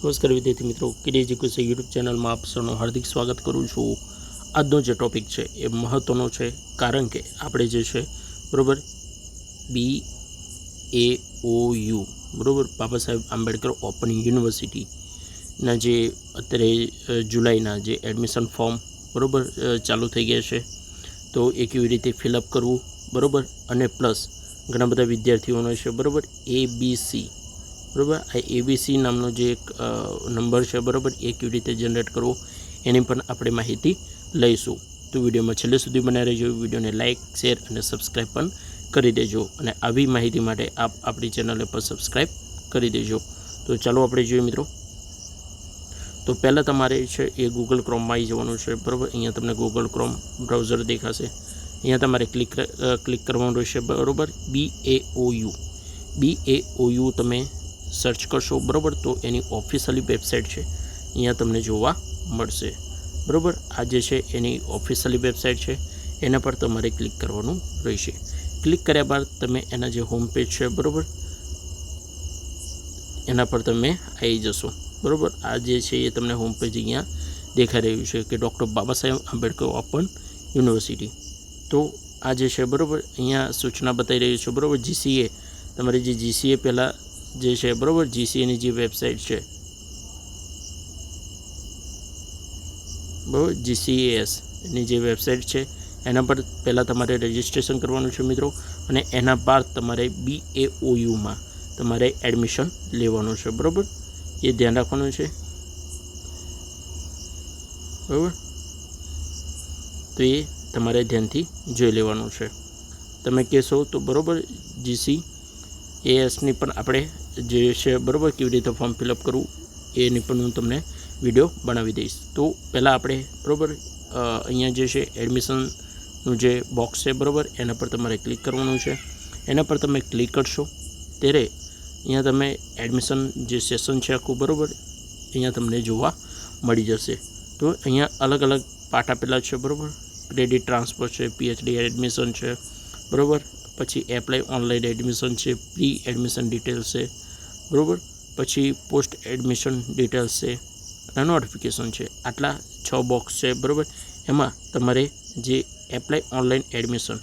નમસ્કાર વિદ્યાર્થી મિત્રો, કિડ એજ્યુકેશન યુટ્યુબ ચેનલમાં આપ સૌનું હાર્દિક સ્વાગત કરું છું। આજનો જે ટૉપિક છે એ મહત્ત્વનો છે, કારણ કે આપણે જે છે બરાબર BAOU બરાબર બાબા સાહેબ આંબેડકર ઓપન યુનિવર્સિટીના જે અત્યારે જુલાઈના જે એડમિશન ફોર્મ બરાબર ચાલુ થઈ ગયા છે, તો એ કેવી રીતે ફિલઅપ કરવું બરાબર, અને પ્લસ ઘણા બધા વિદ્યાર્થીઓનો છે બરાબર ABC બરાબર, આ ABC નામનો જે એક નંબર છે બરાબર, એ કેવી રીતે જનરેટ કરવો એની પણ આપણે માહિતી લઈશું। તો વિડીયોમાં છેલ્લે સુધી બનાવી રહેજો, વિડીયોને લાઇક, શેર અને સબસ્ક્રાઈબ પણ કરી દેજો, અને આવી માહિતી માટે આપ આપણી ચેનલને પણ સબસ્ક્રાઈબ કરી દેજો। તો ચાલો આપણે જોઈએ મિત્રો। તો પહેલાં તમારે છે એ ગૂગલ ક્રોમમાં આવી જવાનું છે બરાબર। અહીંયા તમને ગૂગલ ક્રોમ બ્રાઉઝર દેખાશે, અહીંયા તમારે ક્લિક કરવાનું રહેશે બરાબર। BAOU તમે સર્ચ કરશો બરાબર, તો એની ઓફિશિયલી વેબસાઇટ છે અહીંયા તમને જોવા મળશે બરાબર। આ જે છે એની ઓફિશિયલી વેબસાઇટ છે, એના પર તમારે ક્લિક કરવાનું રહેશે। ક્લિક કર્યા બાદ તમે એના જે હોમ પેજ છે બરાબર, એના પર તમે આવી જશો બરાબર। આ જે છે એ તમને હોમ પેજ અહીંયા દેખાઈ રહ્યું છે કે doctor Baba Saheb Ambedkar open university. તો આ જે છે બરાબર, અહીંયા સૂચના બતાવી રહી છે બરાબર। GCA તમારે જે GCA પહેલાં જે છે બરાબર, GCAની જે વેબસાઇટ છે બરાબર, GCAS એની જે વેબસાઇટ છે એના પર પહેલાં તમારે રજિસ્ટ્રેશન કરવાનું છે મિત્રો, અને એના બાદ તમારે BAOUમાં તમારે એડમિશન લેવાનું છે બરાબર, એ ધ્યાન રાખવાનું છે બરાબર। તો એ તમારે ધ્યાનથી જોઈ લેવાનું છે। તમે કહેશો તો બરાબર GCASની પણ આપણે જે છે બરાબર કેવી રીતે ફોર્મ ફિલઅપ કરવું એની પણ હું તમને વિડીયો બનાવી દઈશ। તો પહેલાં આપણે બરાબર અહીંયા જે છે એડમિશનનું જે બોક્સ છે બરાબર, એના પર તમારે ક્લિક કરવાનું છે। એના પર તમે ક્લિક કરશો ત્યારે અહીંયા તમે એડમિશન જે સેશન છે આખું બરાબર અહીંયા તમને જોવા મળી જશે। તો અહીંયા અલગ અલગ પાર્ટ આપેલા છે બરાબર, ક્રેડિટ ટ્રાન્સફર છે, PhD એડમિશન છે બરાબર, પછી એપ્લાય ઓનલાઈન એડમિશન છે, પ્રી એડમિશન ડિટેલ્સ છે બરાબર, પછી પોસ્ટ એડમિશન ડિટેલ્સ છે અને નોટિફિકેશન છે। આટલા 6 બોક્સ છે બરાબર। એમાં તમારે જે એપ્લાય ઓનલાઈન એડમિશન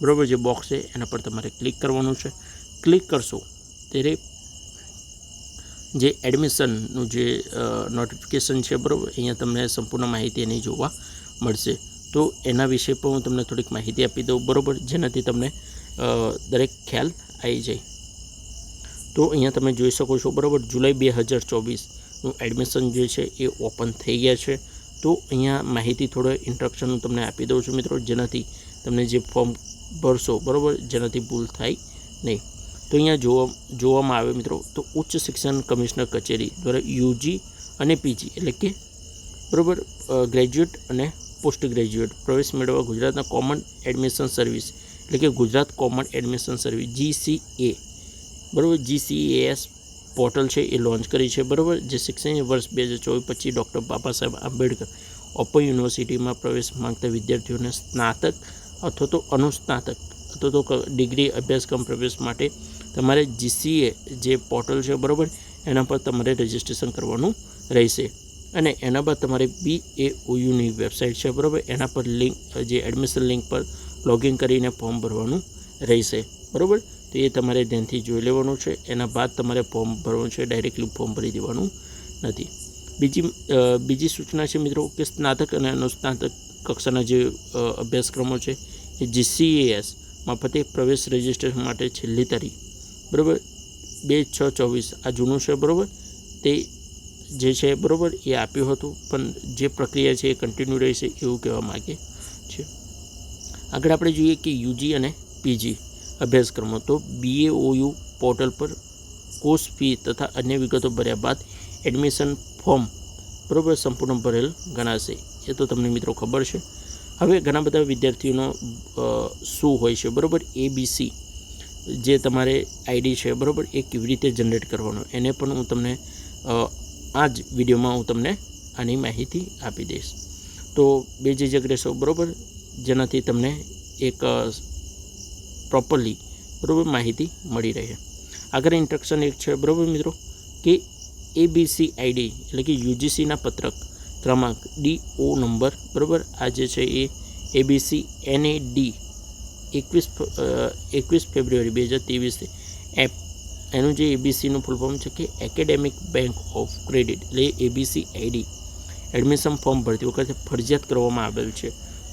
બરાબર જે બોક્સ છે એના પર તમારે ક્લિક કરવાનું છે। ક્લિક કરશો ત્યારે જે એડમિશનનું જે નોટિફિકેશન છે બરાબર, અહીંયા તમને સંપૂર્ણ માહિતી એની જોવા મળશે। તો એના વિશે પણ હું તમને થોડીક માહિતી આપી દઉં બરાબર, જેનાથી તમને દરેક ખ્યાલ આવી જાય। તો અહીંયા તમે જોઈ શકો છો બરાબર, જુલાઈ 2024નું એડમિશન જે છે એ ઓપન થઈ ગયા છે। તો અહીંયા માહિતી થોડો ઇન્સ્ટ્રક્શન હું તમને આપી દઉં છું મિત્રો, જેનાથી તમને જે ફોર્મ ભરશો બરાબર જેનાથી ભૂલ થાય નહીં। તો અહીંયા જોવામાં આવે મિત્રો, તો ઉચ્ચ શિક્ષણ કમિશનર કચેરી દ્વારા UG અને PG એટલે કે બરાબર ગ્રેજ્યુએટ અને પોસ્ટ ગ્રેજ્યુએટ પ્રવેશ મેળવવા ગુજરાતના કોમન એડમિશન સર્વિસ એટલે કે Gujarat common admission service GCA બરાબર, GCAS પોર્ટલ છે એ લોન્ચ કરી છે બરાબર, જે શૈક્ષણિક વર્ષ 2024-25 ડૉક્ટર બાબા સાહેબ આંબેડકર ઓપન યુનિવર્સિટીમાં પ્રવેશ માંગતા વિદ્યાર્થીઓને સ્નાતક અથવા તો અનુસ્નાતક અથવા તો ડિગ્રી અભ્યાસક્રમ પ્રવેશ માટે તમારે GCA જે પોર્ટલ છે બરાબર, એના પર તમારે રજિસ્ટ્રેશન કરવાનું રહેશે। અને એના બાદ તમારે BAOUની વેબસાઇટ છે બરાબર, એના પર લિંક જે એડમિશન લિંક પર લોગિન કરીને ફોર્મ ભરવાનું રહેશે બરાબર। તો એ તમારે ધ્યાનથી જોઈ લેવાનું છે। એના બાદ તમારે ફોર્મ ભરવાનું છે, ડાયરેક્ટલી ફોર્મ ભરી દેવાનું નથી। બીજી સૂચના છે મિત્રો કે સ્નાતક અને અનુસ્નાતક કક્ષાના જે અભ્યાસક્રમો છે એ GCAS મારફતે પ્રવેશ રજિસ્ટ્રેશન માટે છેલ્લી તારીખ બરાબર 2/6/24 આ જૂનું છે બરાબર, તે જે છે બરાબર એ આપ્યું હતું, પણ જે પ્રક્રિયા છે એ કન્ટિન્યુ રહેશે એવું કહેવા માગે છે। આગળ આપણે જોઈએ કે UG અને PG અભ્યાસક્રમો। તો BAOU પોર્ટલ પર કોર્સ ફી તથા અન્ય વિગતો ભર્યા બાદ એડમિશન ફોર્મ બરાબર સંપૂર્ણ ભરેલ ગણાશે, એ તો તમને મિત્રો ખબર છે। હવે ઘણા બધા વિદ્યાર્થીઓનો શું હોય છે બરાબર, ABC જે તમારે ID છે બરાબર એ કેવી રીતે જનરેટ કરવાનો એને પણ હું તમને આ જ વિડીયોમાં હું તમને આની માહિતી આપી દઈશ। તો બેઝિક રહેશો બરાબર, જેનાથી તમને એક પ્રોપરલી બરાબર માહિતી મળી રહે। આગળ ઇન્સ્ટ્રક્શન એક છે બરાબર મિત્રો, કે ABCID એટલે કે UGCના પત્રક ક્રમાંક DO નંબર, બરાબર, આ જે છે એ ABCNAD 21 ફેબ્રુઆરી 2023 એપ, એનું જે ABCનું ફૂલ ફોર્મ છે કે એકેડેમિક બેંક ઓફ ક્રેડિટ એટલે ABCID એડમિશન ફોર્મ ભરતી વખતે ફરજિયાત કરવામાં આવેલ છે.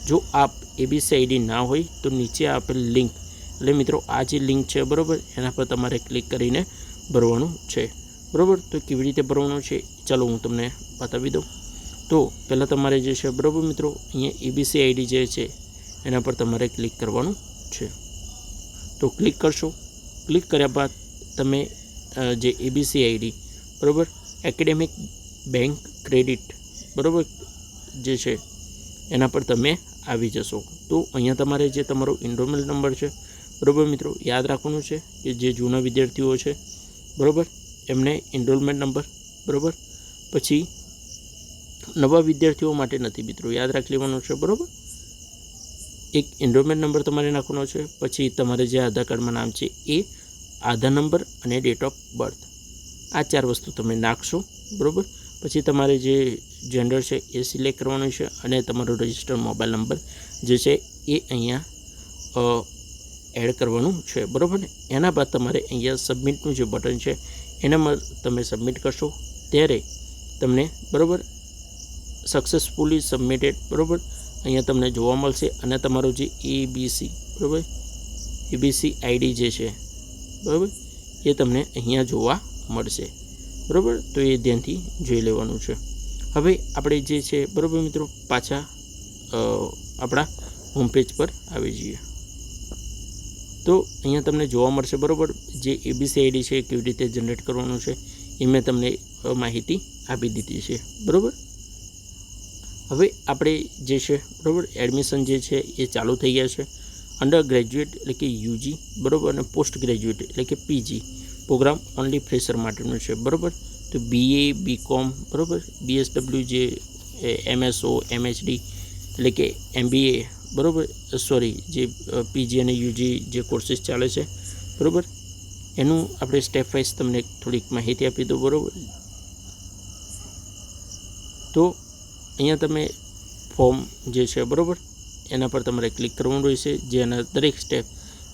જો આપ ABCID ના હોય તો નીચે આપેલ લિંક એટલે મિત્રો આ જે લિંક છે, બરાબર, એના પર તમારે ક્લિક કરીને ભરવાનું છે, બરાબર. તો કેવી રીતે ભરવાનું છે ચાલો હું તમને બતાવી દઉં. તો પહેલાં તમારે જે છે, બરાબર મિત્રો, અહીંયા ABCID જે છે એના પર તમારે ક્લિક કરવાનું છે. તો ક્લિક કરશો. ક્લિક કર્યા બાદ તમે જે ABCID, બરાબર, એકેડેમિક બેંક ક્રેડિટ, બરાબર, જે છે એના પર તમે આવી જશો. તો અહીંયા તમારે જે તમારો એનરોલમેન્ટ નંબર છે, બરાબર મિત્રો, યાદ રાખવાનું છે કે જે જૂના વિદ્યાર્થીઓ છે, બરાબર, એમને એનરોલમેન્ટ નંબર, બરાબર, પછી નવા વિદ્યાર્થીઓ માટે નથી મિત્રો, યાદ રાખી લેવાનું છે, બરાબર. એક એનરોલમેન્ટ નંબર તમારે નાખવાનો છે, પછી તમારે જે આધાર કાર્ડમાં નામ છે એ, આધાર નંબર અને ડેટ ઓફ બર્થ, આ 4 વસ્તુ તમે નાખશો, બરાબર. પછી તમારે જે જેન્ડર છે એ સિલેક્ટ કરવાનું છે અને તમારો રજિસ્ટર્ડ મોબાઈલ નંબર જે છે એ અહીંયા એડ કરવાનું છે, બરાબર ને. એના બાદ તમારે અહીંયા સબમિટનું જે બટન છે એનામાં તમે સબમિટ કરશો ત્યારે તમને, બરાબર, સક્સેસફુલી સબમિટેડ, બરાબર, અહીંયા તમને જોવા મળશે અને તમારો જે ABC, બરાબર, ABCID જે છે, બરાબર, એ તમને અહીંયા જોવા મળશે, બરાબર. તો એ ધ્યાનથી જોઈ લેવાનું છે. હવે આપણે જે છે, બરાબર મિત્રો, પાછા આપણા હોમ પેજ પર આવી જઈએ. તો અહીંયા તમને જોવા મળશે, બરાબર, જે ABCID છે કેવી રીતે જનરેટ કરવાનું છે એ મેં તમને માહિતી આપી દીધી છે, બરાબર. હવે આપણે જે છે, બરાબર, એડમિશન જે છે એ ચાલુ થઈ ગયા છે. અંડર ગ્રેજ્યુએટ એટલે કે UG, બરાબર, અને પોસ્ટ ગ્રેજ્યુએટ એટલે કે PG પ્રોગ્રામ ઓનલી ફ્રેશર માટેનું છે, બરાબર. તો BA, BCom, બરાબર, BSW જે MSO, MHD એટલે કે MBA, બરાબર, સોરી, જે PG અને UG જે કોર્સીસ ચાલે છે, બરાબર, એનું આપણે સ્ટેપ વાઇઝ તમને થોડીક માહિતી આપી દઉં, બરાબર. તો અહીંયા તમે ફોર્મ જે છે, બરાબર, એના પર તમારે ક્લિક કરવાનું રહેશે, જેના દરેક સ્ટેપ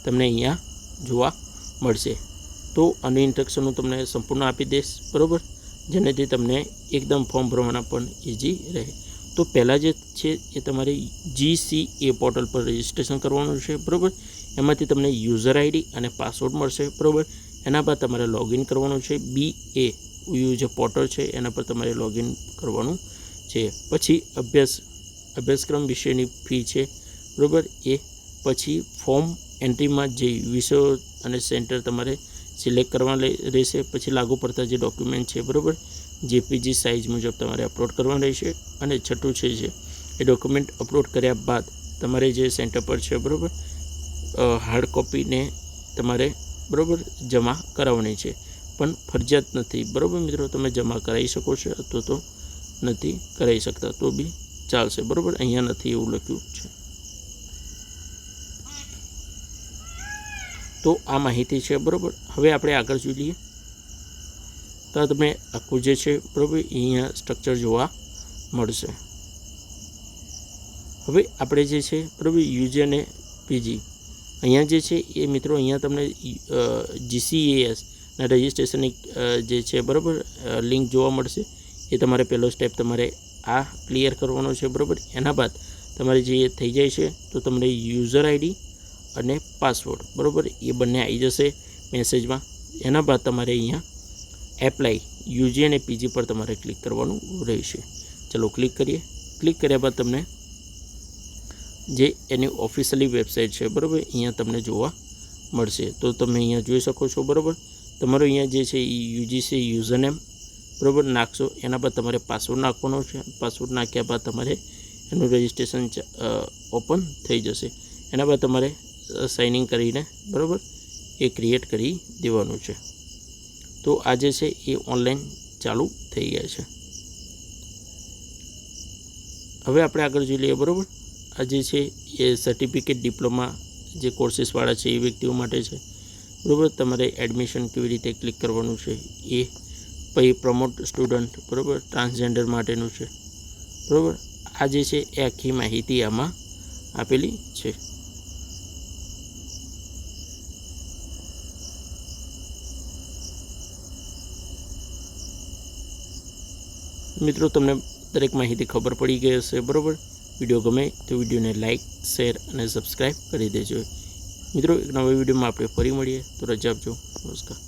તમને અહીંયા જોવા મળશે. તો આનું ઇન્સ્ટ્રક્શન હું તમને સંપૂર્ણ આપી દઈશ, બરાબર, જેનાથી તમને એકદમ ફોર્મ ભરવાના પણ ઇઝી રહે. તો પહેલાં જે છે એ તમારે GCA પોર્ટલ પર રજિસ્ટ્રેશન કરવાનું છે, બરાબર. એમાંથી તમને યુઝર ID અને પાસવર્ડ મળશે, બરાબર. એના બાદ તમારે લોગિન કરવાનું છે. BAU જે પોર્ટલ છે એના પર તમારે લોગિન કરવાનું છે. પછી અભ્યાસક્રમ વિશેની ફી છે, બરાબર, એ પછી ફોર્મ એન્ટ્રીમાં જે વિષયો અને સેન્ટર તમારે સિલેક્ટ કરવા રહેશે. પછી લાગુ પડતા જે ડોક્યુમેન્ટ છે, બરાબર, JPG સાઇઝ મુજબ તમારે અપલોડ કરવાનું રહેશે. અને છઠ્ઠું છે જે એ ડોક્યુમેન્ટ અપલોડ કર્યા બાદ તમારે જે સેન્ટર પર છે, બરાબર, હાર્ડ કોપીને તમારે, બરાબર, જમા કરાવવાની છે, પણ ફરજિયાત નથી, બરાબર મિત્રો. તમે જમા કરાવી શકો છો અથવા તો નથી કરાવી શકતા તો બી ચાલશે, બરાબર. અહીંયા નથી એવું લખ્યું છે. તો આ માહિતી છે, બરાબર. હવે આપણે આગળ જોઈ લઈએ. તો તમને આખું જે છે, બરાબર, અહીંયા સ્ટ્રક્ચર જોવા મળશે. હવે આપણે જે છે, બરાબર, UG અને PG અહીંયા જે છે એ મિત્રો અહીંયા તમને GCAS ના રજિસ્ટ્રેશનની જે છે, બરાબર, લિંક જોવા મળશે. એ તમારે પહેલો સ્ટેપ તમારે આ ક્લિયર કરવાનો છે, બરાબર. એના બાદ તમારે જે થઈ જાય છે તો તમને યુઝર ID અને પાસવર્ડ, બરાબર, એ બંને આવી જશે મેસેજમાં. એના બાદ તમારે અહીંયા એપ્લાય UG અને PG પર તમારે ક્લિક કરવાનું રહેશે. ચલો ક્લિક કરીએ. ક્લિક કર્યા બાદ તમને જે એની ઓફિશિયલી વેબસાઇટ છે, બરાબર, અહીંયા તમને જોવા મળશે. તો તમે અહીંયા જોઈ શકો છો, બરાબર. તમારો અહીંયા જે છે એ UGC યુઝરનેમ, બરાબર, નાખશો. એના બાદ તમારે પાસવર્ડ નાખવાનો છે. પાસવર્ડ નાખ્યા બાદ તમારે એનું રજિસ્ટ્રેશન ઓપન થઈ જશે. એના બાદ તમારે સાઇન ઇન કરીને, બરાબર, એ ક્રિએટ કરી દેવાનું છે. તો આ જે છે એ ઓનલાઈન ચાલુ થઈ ગયા છે. હવે આપણે આગળ જોઈ લઈએ, બરાબર. આ જે છે એ સર્ટિફિકેટ ડિપ્લોમા જે કોર્સીસવાળા છે એ વ્યક્તિઓ માટે છે, બરાબર. તમારે એડમિશન કેવી રીતે ક્લિક કરવાનું છે એ પછી પ્રમોટ સ્ટુડન્ટ, બરાબર, ટ્રાન્સજેન્ડર માટેનું છે, બરાબર. આ જે છે એ આખી માહિતી આમાં આપેલી છે. મિત્રો, તમને દરેક માહિતી ખબર પડી ગઈ હશે, બરાબર. વિડીયો ગમે તો વિડીયોને લાઇક, શેર અને સબસ્ક્રાઈબ કરી દેજો. મિત્રો, એક નવા વિડીયોમાં આપણે ફરી મળીએ, તો રજા આપજો. નમસ્કાર.